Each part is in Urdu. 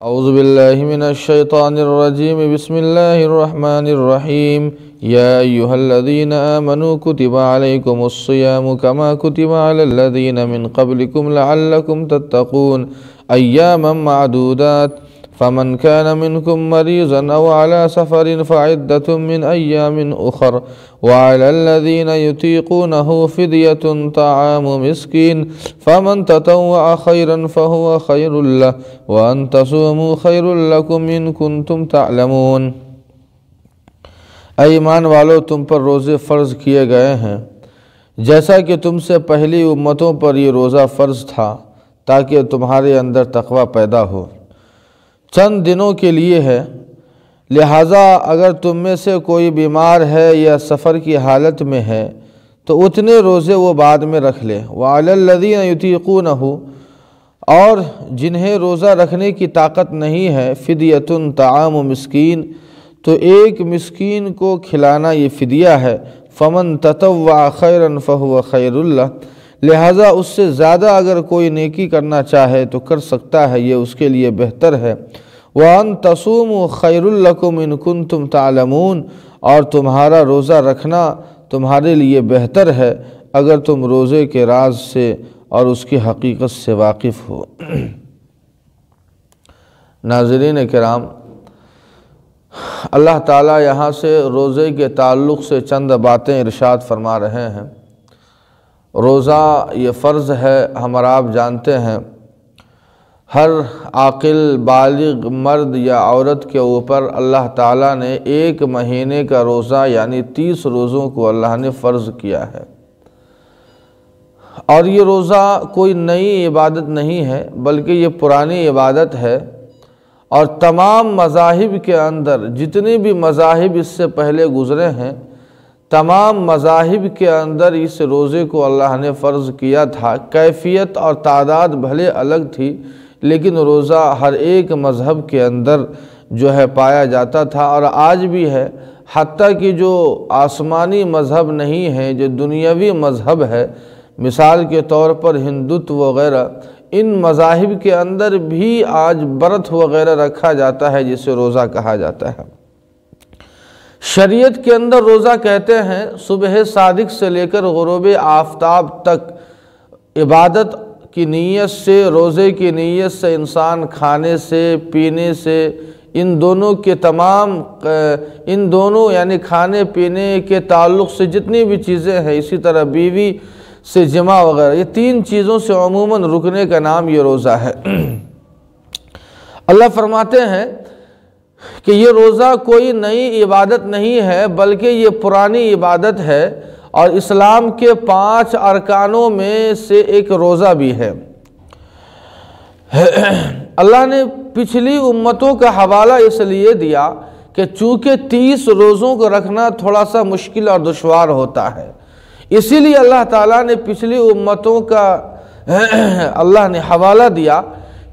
اعوذ باللہ من الشیطان الرجیم بسم اللہ الرحمن الرحیم یا ایہا الذین آمنوا کتب علیکم الصیام کما کتب علی الذین من قبلکم لعلکم تتقون ایاما معدودات فمن كان منكم مريضا أو على سفر فعدة من أيام أخر وعلى الذين يطيقونه فدية طعام مسكين فمن تطوع خيرا فهو خير له وأن تصوموا خير لكم إن كنتم تعلمون۔ اے ایمان والو، تم پر روزے فرض کیے گئے ہیں جیسا کہ تم سے پہلی امتوں پر یہ روزہ فرض تھا تاکہ تمہارے اندر تقوی پیدا ہو۔ چند دنوں کے لیے ہے، لہٰذا اگر تم میں سے کوئی بیمار ہے یا سفر کی حالت میں ہے تو اتنے روزے وہ بعد میں رکھ لے۔ وَعَلَى الَّذِينَ يُطِيقُونَهُ، اور جنہیں روزہ رکھنے کی طاقت نہیں ہے، فدیۃ طعام مسکین، تو ایک مسکین کو کھلانا یہ فدیہ ہے۔ فَمَن تَطَوَّعَ خَيْرًا فَهُوَ خَيْرٌ لَهُ، لہٰذا اس سے زیادہ اگر کوئی نیکی کرنا چاہے تو کر سکتا ہے، یہ اس کے لیے بہتر ہے۔ وَأَن تَصُومُوا خَيْرٌ لَكُمْ إِن كُنتُمْ تَعْلَمُونَ، اور تمہارا روزہ رکھنا تمہارے لیے بہتر ہے اگر تم روزے کے راز سے اور اس کی حقیقت سے واقف ہو۔ ناظرین کرام، اللہ تعالیٰ یہاں سے روزے کے تعلق سے چند باتیں ارشاد فرما رہے ہیں۔ روزہ یہ فرض ہے، ہم اور آپ جانتے ہیں، ہر عاقل بالغ مرد یا عورت کے اوپر اللہ تعالیٰ نے ایک مہینے کا روزہ یعنی 30 روزوں کو اللہ نے فرض کیا ہے۔ اور یہ روزہ کوئی نئی عبادت نہیں ہے بلکہ یہ پرانی عبادت ہے، اور تمام مذاہب کے اندر جتنے بھی مذاہب اس سے پہلے گزرے ہیں، تمام مذاہب کے اندر اس روزے کو اللہ نے فرض کیا تھا۔ کیفیت اور تعداد بھلے الگ تھی لیکن روزہ ہر ایک مذہب کے اندر جو ہے پایا جاتا تھا، اور آج بھی ہے۔ حتیٰ کہ جو آسمانی مذہب نہیں ہے، جو دنیاوی مذہب ہے، مثال کے طور پر ہندوتو وغیرہ، ان مذاہب کے اندر بھی آج برت وغیرہ رکھا جاتا ہے جسے روزہ کہا جاتا ہے۔ شریعت کے اندر روزہ کہتے ہیں صبح صادق سے لے کر غروب آفتاب تک عبادت کی نیت سے، روزے کی نیت سے انسان کھانے سے، پینے سے، ان دونوں یعنی کھانے پینے کے تعلق سے جتنی بھی چیزیں ہیں، اسی طرح بیوی سے جمع وغیرہ، یہ 3 چیزوں سے عموماً رکنے کا نام یہ روزہ ہے۔ اللہ فرماتے ہیں کہ یہ روزہ کوئی نئی عبادت نہیں ہے بلکہ یہ پرانی عبادت ہے، اور اسلام کے 5 ارکانوں میں سے ایک روزہ بھی ہے۔ اللہ نے پچھلی امتوں کا حوالہ اس لیے دیا کہ چونکہ 30 روزوں کو رکھنا تھوڑا سا مشکل اور دشوار ہوتا ہے، اسی لیے اللہ تعالیٰ نے پچھلی امتوں کا اللہ نے حوالہ دیا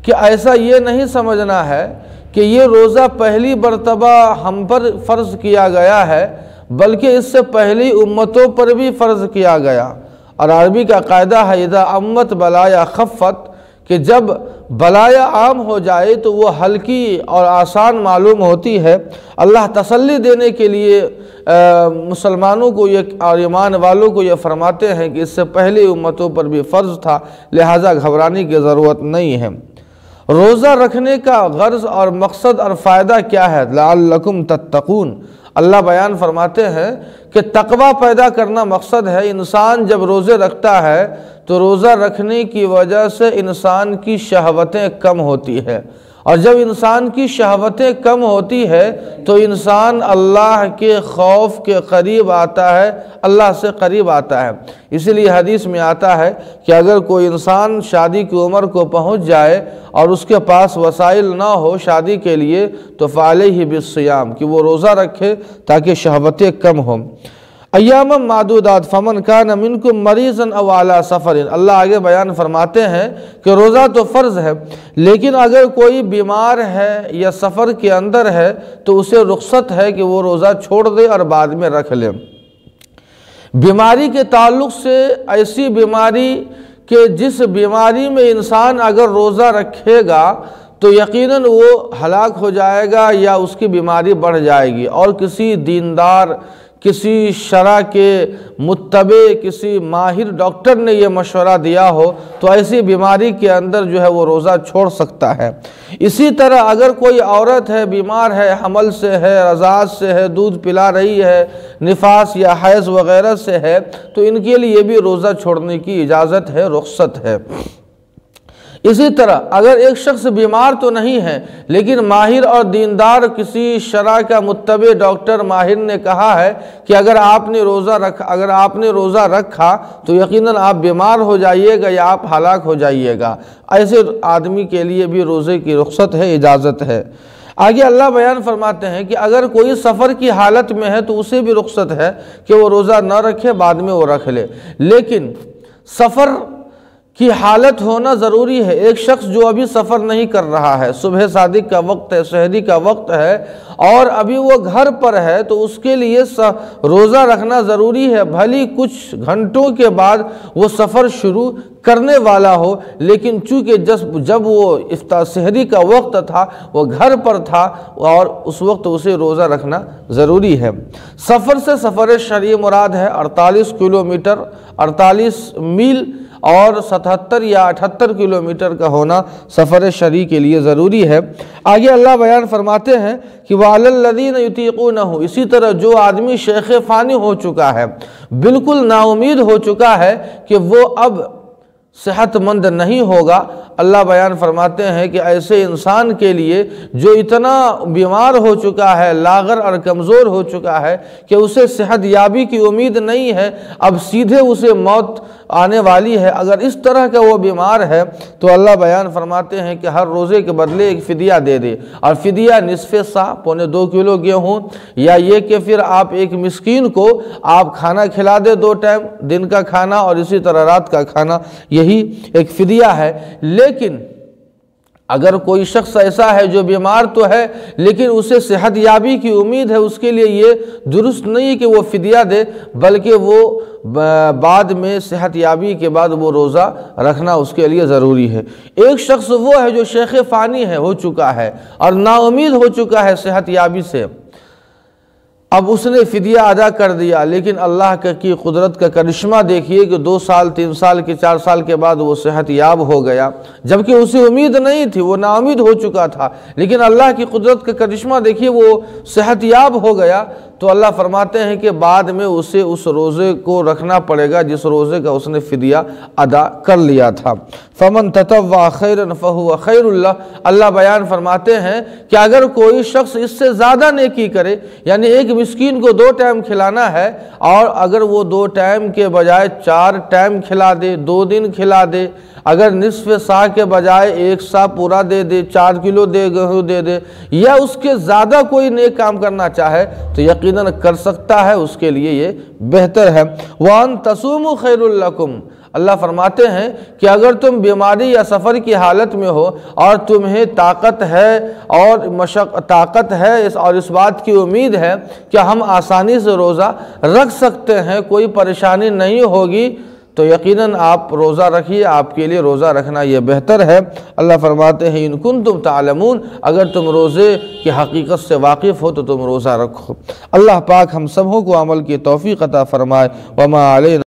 کہ ایسا یہ نہیں سمجھنا ہے کہ یہ روزہ پہلی مرتبہ ہم پر فرض کیا گیا ہے، بلکہ اس سے پہلی امتوں پر بھی فرض کیا گیا۔ اور عربی کا قاعدہ ہے اذا عمت بلایا خفت، کہ جب بلایا عام ہو جائے تو وہ ہلکی اور آسان معلوم ہوتی ہے۔ اللہ تسلی دینے کے لیے مسلمانوں کو اور ایمان والوں کو یہ فرماتے ہیں کہ اس سے پہلی امتوں پر بھی فرض تھا، لہٰذا گھبرانے کی ضرورت نہیں ہے۔ روزہ رکھنے کا غرض اور مقصد اور فائدہ کیا ہے؟ لعلکم تتقون، اللہ بیان فرماتے ہیں کہ تقوی پیدا کرنا مقصد ہے۔ انسان جب روزے رکھتا ہے تو روزہ رکھنے کی وجہ سے انسان کی شہوتیں کم ہوتی ہے، اور جب انسان کی شہوتیں کم ہوتی ہے تو انسان اللہ کے خوف کے قریب آتا ہے، اللہ سے قریب آتا ہے۔ اسی لیے حدیث میں آتا ہے کہ اگر کوئی انسان شادی کی عمر کو پہنچ جائے اور اس کے پاس وسائل نہ ہو شادی کے لیے تو فعلیہ بالصیام، کہ وہ روزہ رکھے تاکہ شہوتیں کم ہوں۔ ایام معدودات فمن کان منکم مریضا او علی سفر، اللہ آگے بیان فرماتے ہیں کہ روزہ تو فرض ہے لیکن اگر کوئی بیمار ہے یا سفر کے اندر ہے تو اسے رخصت ہے کہ وہ روزہ چھوڑ دے اور بعد میں رکھ لے۔ بیماری کے تعلق سے ایسی بیماری کہ جس بیماری میں انسان اگر روزہ رکھے گا تو یقیناً وہ ہلاک ہو جائے گا یا اس کی بیماری بڑھ جائے گی۔ اور کسی دیندار، کسی شرع کے متبع، کسی ماہر ڈاکٹر نے یہ مشورہ دیا ہو تو ایسی بیماری کے اندر جو ہے وہ روزہ چھوڑ سکتا ہے۔ اسی طرح اگر کوئی عورت ہے، بیمار ہے، حمل سے ہے، رضاعت سے ہے، دودھ پلا رہی ہے، نفاس یا حیض وغیرہ سے ہے، تو ان کے لیے بھی روزہ چھوڑنے کی اجازت ہے، رخصت ہے۔ اسی طرح اگر ایک شخص بیمار تو نہیں ہے لیکن ماہر اور دیندار کسی شرع کا متبع ڈاکٹر ماہر نے کہا ہے کہ اگر آپ نے روزہ رکھا تو یقیناً آپ بیمار ہو جائیے گا یا آپ ہلاک ہو جائیے گا، ایسے آدمی کے لیے بھی روزے کی رخصت ہے، اجازت ہے۔ آگے اللہ بیان فرماتے ہیں کہ اگر کوئی سفر کی حالت میں ہے تو اسے بھی رخصت ہے کہ وہ روزہ نہ رکھے، بعد میں وہ رکھ لے، لیکن سفر کی حالت ہونا ضروری ہے۔ ایک شخص جو ابھی سفر نہیں کر رہا ہے، صبح صادق کا وقت ہے، سحری کا وقت ہے، اور ابھی وہ گھر پر ہے، تو اس کے لیے روزہ رکھنا ضروری ہے، بھلی کچھ گھنٹوں کے بعد وہ سفر شروع کرنے والا ہو، لیکن چونکہ جب وہ سحری کا وقت تھا وہ گھر پر تھا اور اس وقت اسے روزہ رکھنا ضروری ہے۔ سفر سے سفر شرعی مراد ہے 48 کلومیٹر، 48 میل اور 77 یا 78 کلومیٹر کا ہونا سفر شرعی کے لیے ضروری ہے۔ آگے اللہ بیان فرماتے ہیں کہ وَعَلَى الَّذِينَ يُطِيقُونَهُ، اسی طرح جو آدمی شیخ فانی ہو چکا ہے، بالکل نا امید ہو چکا ہے کہ وہ اب صحت مند نہیں ہوگا، اللہ بیان فرماتے ہیں کہ ایسے انسان کے لیے جو اتنا بیمار ہو چکا ہے، لاغر اور کمزور ہو چکا ہے کہ اسے صحت یابی کی امید نہیں ہے، اب سیدھے اسے موت آنے والی ہے، اگر اس طرح کا وہ بیمار ہے تو اللہ بیان فرماتے ہیں کہ ہر روزے کے بدلے ایک فدیہ دے دے، اور فدیہ نصف سا، 1.25 کلو گیہوں، یا یہ کہ پھر آپ ایک مسکین کو آپ کھانا کھلا دے 2 ٹائم، دن کا کھانا اور اسی طرح رات کا کھانا، یہی ایک فدیہ ہے۔ لیکن اگر کوئی شخص ایسا ہے جو بیمار تو ہے لیکن اسے صحت یابی کی امید ہے، اس کے لیے یہ درست نہیں کہ وہ فدیہ دے، بلکہ وہ بعد میں صحت یابی کے بعد وہ روزہ رکھنا اس کے لیے ضروری ہے۔ ایک شخص وہ ہے جو شیخ فانی ہو چکا ہے اور نا امید ہو چکا ہے صحت یابی سے، اب اس نے فدیہ ادا کر دیا، لیکن اللہ کی قدرت کا کرشمہ دیکھیے کہ 2 سال 3 سال کے 4 سال کے بعد وہ صحت یاب ہو گیا، جبکہ اسے امید نہیں تھی، وہ نا امید ہو چکا تھا، لیکن اللہ کی قدرت کا کرشمہ دیکھیے وہ صحت یاب ہو گیا، تو اللہ فرماتے ہیں کہ بعد میں اسے اس روزے کو رکھنا پڑے گا جس روزے کا اس نے فدیہ ادا کر لیا تھا۔ فَمَن تَطَوَّعَ خَيْرًا فَهُوَ خَيْرٌ لَهُ، اللہ بیان فرماتے ہیں کہ اگر کوئی شخص اس سے زیادہ نیکی کرے، یعنی ایک مسکین کو 2 ٹائم کھلانا ہے، اور اگر وہ 2 ٹائم کے بجائے 4 ٹائم کھلا دے، 2 دن کھلا دے، اگر نصف سا کے بجائے 1 سا پورا دے دے، 4 کلو گیہوں دے دے، یا اس کے زیادہ کوئی نیک کام کرنا چاہے تو یقیناً کر سکتا ہے، اس کے لیے یہ بہتر ہے۔ وَأَن تَصُومُوا خَيْرٌ لَكُمْ، اللہ فرماتے ہیں کہ اگر تم بیماری یا سفر کی حالت میں ہو اور تمہیں طاقت ہے اور اس بات کی امید ہے کہ ہم آسانی سے روزہ رکھ سکتے ہیں، کوئی پریشانی نہیں ہوگی، تو یقیناً آپ روزہ رکھیے، آپ کے لیے روزہ رکھنا یہ بہتر ہے۔ اللہ فرماتے ہیں ان کنتم تعلمون، اگر تم روزے کی حقیقت سے واقف ہو تو تم روزہ رکھو۔ اللہ پاک ہم سبوں کو عمل کی توفیق عطا فرمائے۔ وما علینا